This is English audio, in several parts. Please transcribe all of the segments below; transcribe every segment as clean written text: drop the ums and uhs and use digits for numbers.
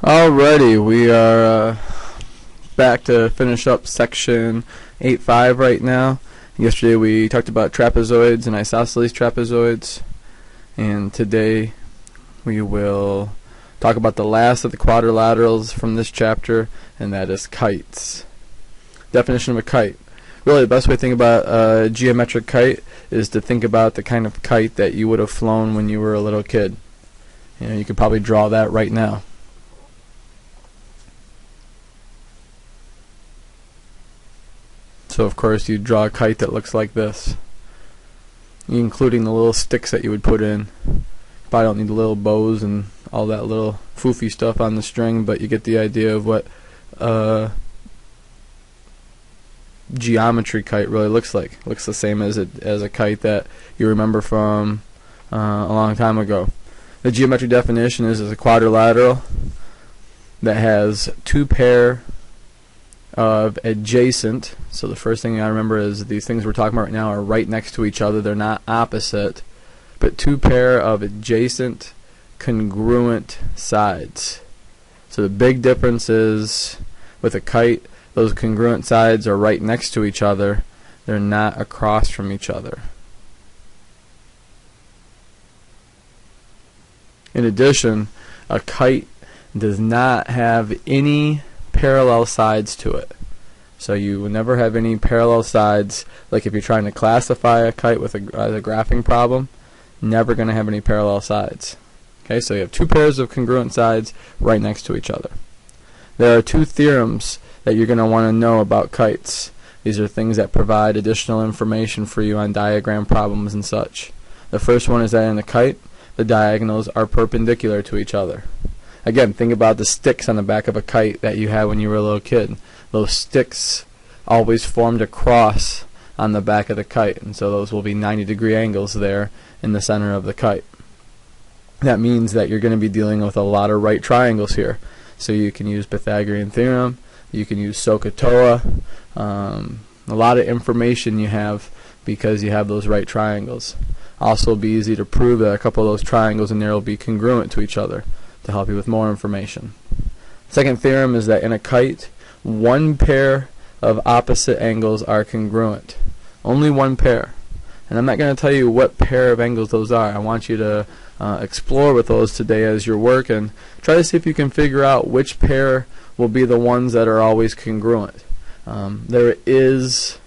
Alrighty, we are back to finish up section 8.5 right now. Yesterday we talked about trapezoids and isosceles trapezoids, and today we will talk about the last of the quadrilaterals from this chapter, and that is kites. Definition of a kite. Really, the best way to think about a geometric kite is to think about the kind of kite that you would have flown when you were a little kid. You know, you could probably draw that right now. So of course you draw a kite that looks like this, including the little sticks that you would put in. You probably don't need the little bows and all that little foofy stuff on the string, but you get the idea of what geometry kite really looks like. It looks the same as a kite that you remember from a long time ago. The geometric definition is a quadrilateral that has two pair of adjacent. So the first thing you gotta remember is these things we're talking about right now are right next to each other. They're not opposite, but two pair of adjacent congruent sides. So the big difference is with a kite, those congruent sides are right next to each other. They're not across from each other. In addition, a kite does not have any parallel sides to it. So you will never have any parallel sides. Like if you're trying to classify a kite with a graphing problem, never going to have any parallel sides. Okay, so you have two pairs of congruent sides right next to each other. There are two theorems that you're going to want to know about kites. These are things that provide additional information for you on diagram problems and such. The first one is that in a kite, the diagonals are perpendicular to each other. Again, think about the sticks on the back of a kite that you had when you were a little kid. Those sticks always formed a cross on the back of the kite, and so those will be 90-degree angles there in the center of the kite. That means that you're going to be dealing with a lot of right triangles here. So you can use Pythagorean theorem, you can use SOHCAHTOA, a lot of information you have because you have those right triangles. Also, it'll be easy to prove that a couple of those triangles in there will be congruent to each other to help you with more information. Second theorem is that in a kite, one pair of opposite angles are congruent. Only one pair. And I'm not going to tell you what pair of angles those are. I want you to explore with those today as you work and try to see if you can figure out which pair will be the ones that are always congruent. There is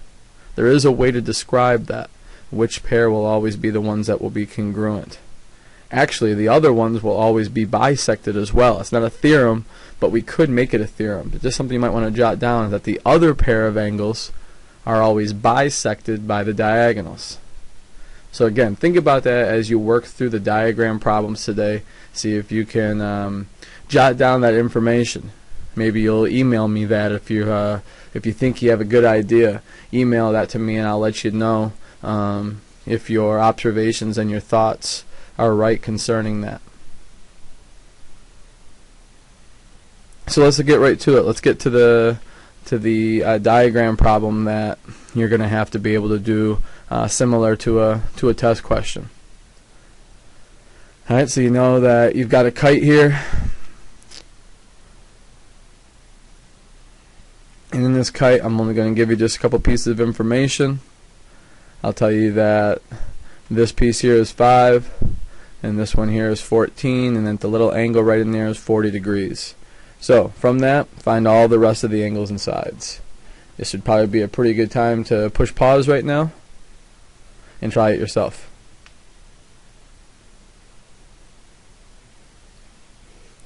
a way to describe that. Which pair will always be the ones that will be congruent. Actually, the other ones will always be bisected as well. It's not a theorem, but we could make it a theorem. But just something you might want to jot down is that the other pair of angles are always bisected by the diagonals. So again, think about that as you work through the diagram problems today. See if you can jot down that information. Maybe you'll email me that if you think you have a good idea. Email that to me and I'll let you know if your observations and your thoughts are right concerning that. So let's get right to it. Let's get to the diagram problem that you're going to have to be able to do similar to a test question. Alright, so you know that you've got a kite here, and in this kite I'm only going to give you just a couple pieces of information. I'll tell you that this piece here is 5 and this one here is 14, and then the little angle right in there is 40 degrees. So from that, find all the rest of the angles and sides. This would probably be a pretty good time to push pause right now and try it yourself.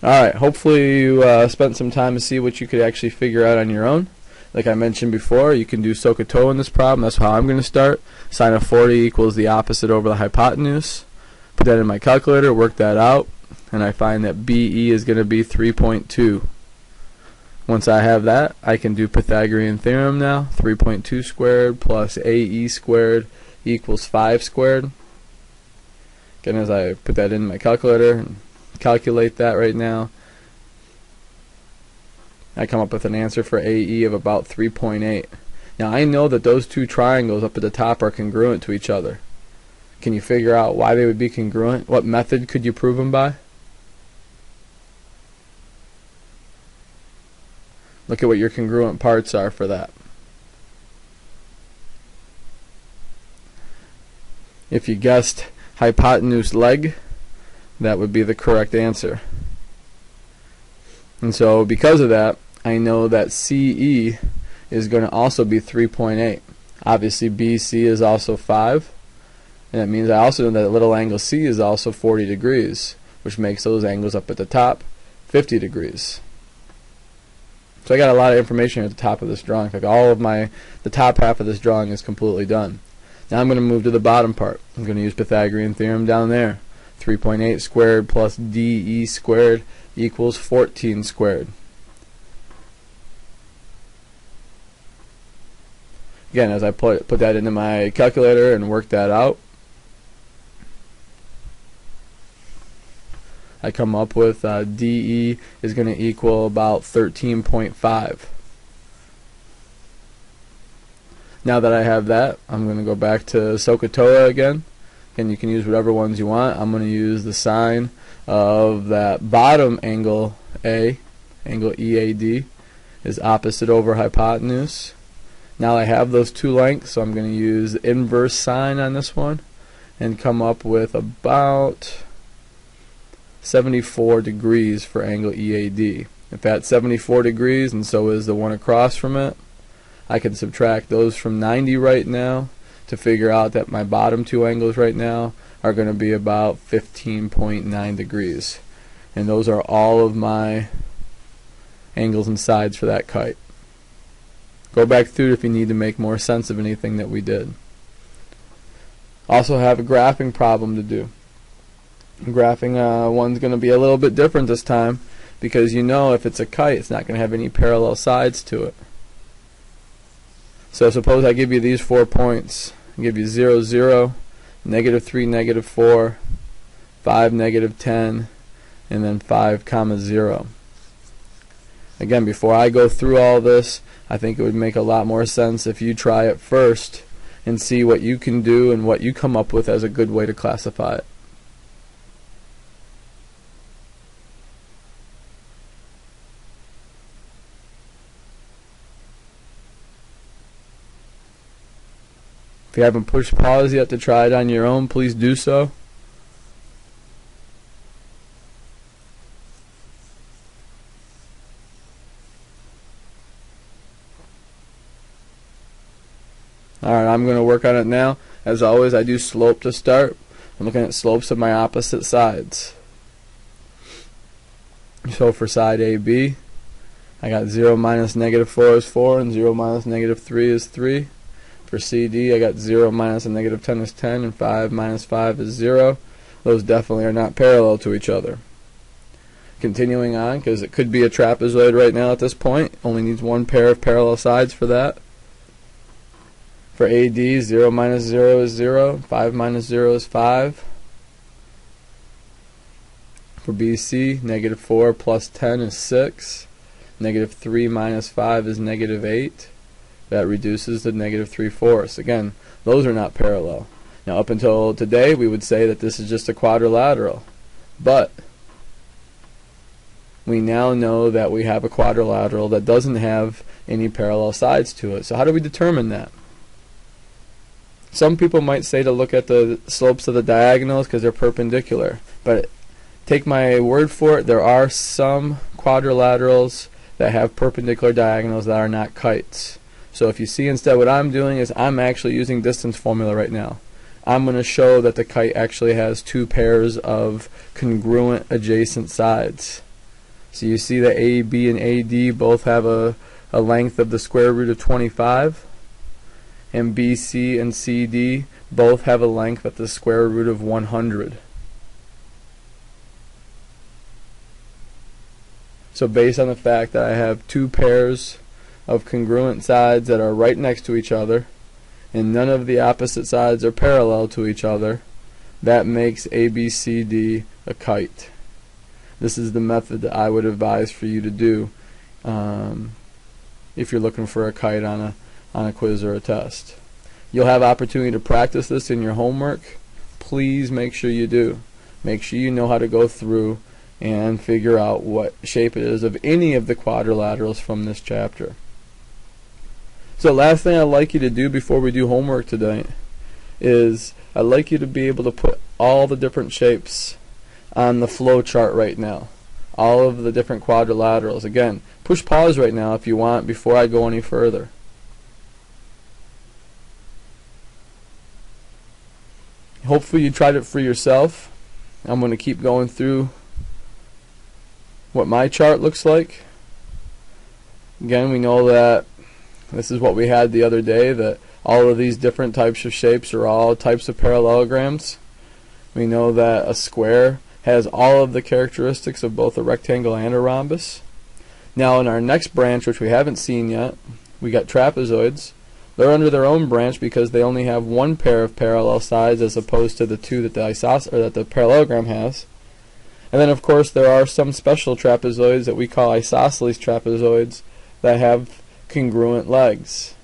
Alright, hopefully you spent some time to see what you could actually figure out on your own. Like I mentioned before, you can do SOHCAHTOA in this problem. That's how I'm going to start. Sine of 40 equals the opposite over the hypotenuse. Put that in my calculator, work that out, and I find that BE is going to be 3.2. Once I have that, I can do Pythagorean theorem now. 3.2 squared plus AE squared equals 5 squared. Again, as I put that in my calculator and calculate that right now, I come up with an answer for AE of about 3.8. Now I know that those two triangles up at the top are congruent to each other. Can you figure out why they would be congruent? What method could you prove them by? Look at what your congruent parts are for that. If you guessed hypotenuse leg, that would be the correct answer. And so because of that, I know that CE is going to also be 3.8. Obviously BC is also 5. And that means I also know that little angle C is also 40 degrees, which makes those angles up at the top 50 degrees. So I got a lot of information at the top of this drawing. In fact, the top half of this drawing is completely done. Now I'm going to move to the bottom part. I'm going to use Pythagorean theorem down there. 3.8 squared plus DE squared equals 14 squared. Again, as I put that into my calculator and work that out, I come up with DE is going to equal about 13.5. Now that I have that, I'm going to go back to SOHCAHTOA again, and you can use whatever ones you want. I'm going to use the sine of that bottom angle A, angle EAD, is opposite over hypotenuse. Now I have those two lengths, so I'm going to use the inverse sine on this one and come up with about 74 degrees for angle EAD. If that's 74 degrees and so is the one across from it, I can subtract those from 90 right now to figure out that my bottom two angles right now are going to be about 15.9 degrees. And those are all of my angles and sides for that kite. Go back through it if you need to make more sense of anything that we did. Also have a graphing problem to do. Graphing one's going to be a little bit different this time because you know if it's a kite it's not going to have any parallel sides to it. So suppose I give you these 4 points. I give you 0, 0, -3, -4, 5, -10, and then 5, 0. Again, before I go through all this, I think it would make a lot more sense if you try it first and see what you can do and what you come up with as a good way to classify it. If you haven't pushed pause yet to try it on your own, please do so. Alright, I'm going to work on it now. As always, I do slope to start. I'm looking at slopes of my opposite sides. So for side AB, I got 0 minus -4 is 4, and 0 minus -3 is 3. For CD, I got 0 minus a -10 is 10, and 5 minus 5 is 0. Those definitely are not parallel to each other. Continuing on, because it could be a trapezoid right now at this point. Only needs one pair of parallel sides for that. For AD, 0 minus 0 is 0, 5 minus 0 is 5. For BC, -4 plus 10 is 6. -3 minus 5 is -8. That reduces to -3/4. Again, those are not parallel. Now up until today we would say that this is just a quadrilateral. But we now know that we have a quadrilateral that doesn't have any parallel sides to it. So how do we determine that? Some people might say to look at the slopes of the diagonals because they're perpendicular. But take my word for it, there are some quadrilaterals that have perpendicular diagonals that are not kites. So if you see instead what I'm doing is I'm actually using distance formula right now. I'm going to show that the kite actually has two pairs of congruent adjacent sides. So you see that AB and AD both have a length of the square root of 25, and BC and CD both have a length at the square root of 100. So based on the fact that I have two pairs of congruent sides that are right next to each other and none of the opposite sides are parallel to each other, that makes ABCD a kite. This is the method that I would advise for you to do if you're looking for a kite on a quiz or a test. You'll have opportunity to practice this in your homework. Please make sure you do. Make sure you know how to go through and figure out what shape it is of any of the quadrilaterals from this chapter. So last thing I'd like you to do before we do homework today is I'd like you to be able to put all the different shapes on the flow chart right now. All of the different quadrilaterals. Again, push pause right now if you want before I go any further. Hopefully you tried it for yourself. I'm going to keep going through what my chart looks like. Again, we know that this is what we had the other day, that all of these different types of shapes are all types of parallelograms. We know that a square has all of the characteristics of both a rectangle and a rhombus. Now in our next branch, which we haven't seen yet, we got trapezoids. They're under their own branch because they only have one pair of parallel sides as opposed to the two that the parallelogram has. And then of course there are some special trapezoids that we call isosceles trapezoids that have congruent legs.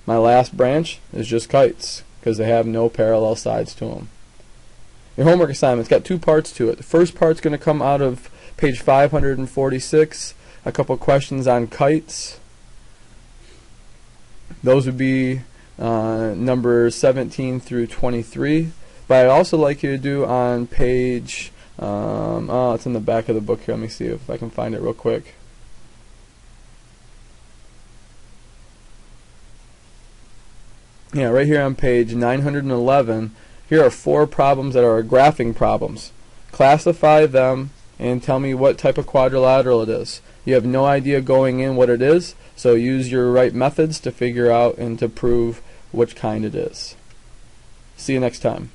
My last branch is just kites because they have no parallel sides to them. Your homework assignment's got two parts to it. The first part's going to come out of page 546, a couple questions on kites. Those would be numbers 17 through 23. But I'd also like you to do on page, it's in the back of the book here. Let me see if I can find it real quick. Yeah, right here on page 911, here are 4 problems that are graphing problems. Classify them and tell me what type of quadrilateral it is. You have no idea going in what it is, so use your right methods to figure out and to prove which kind it is. See you next time.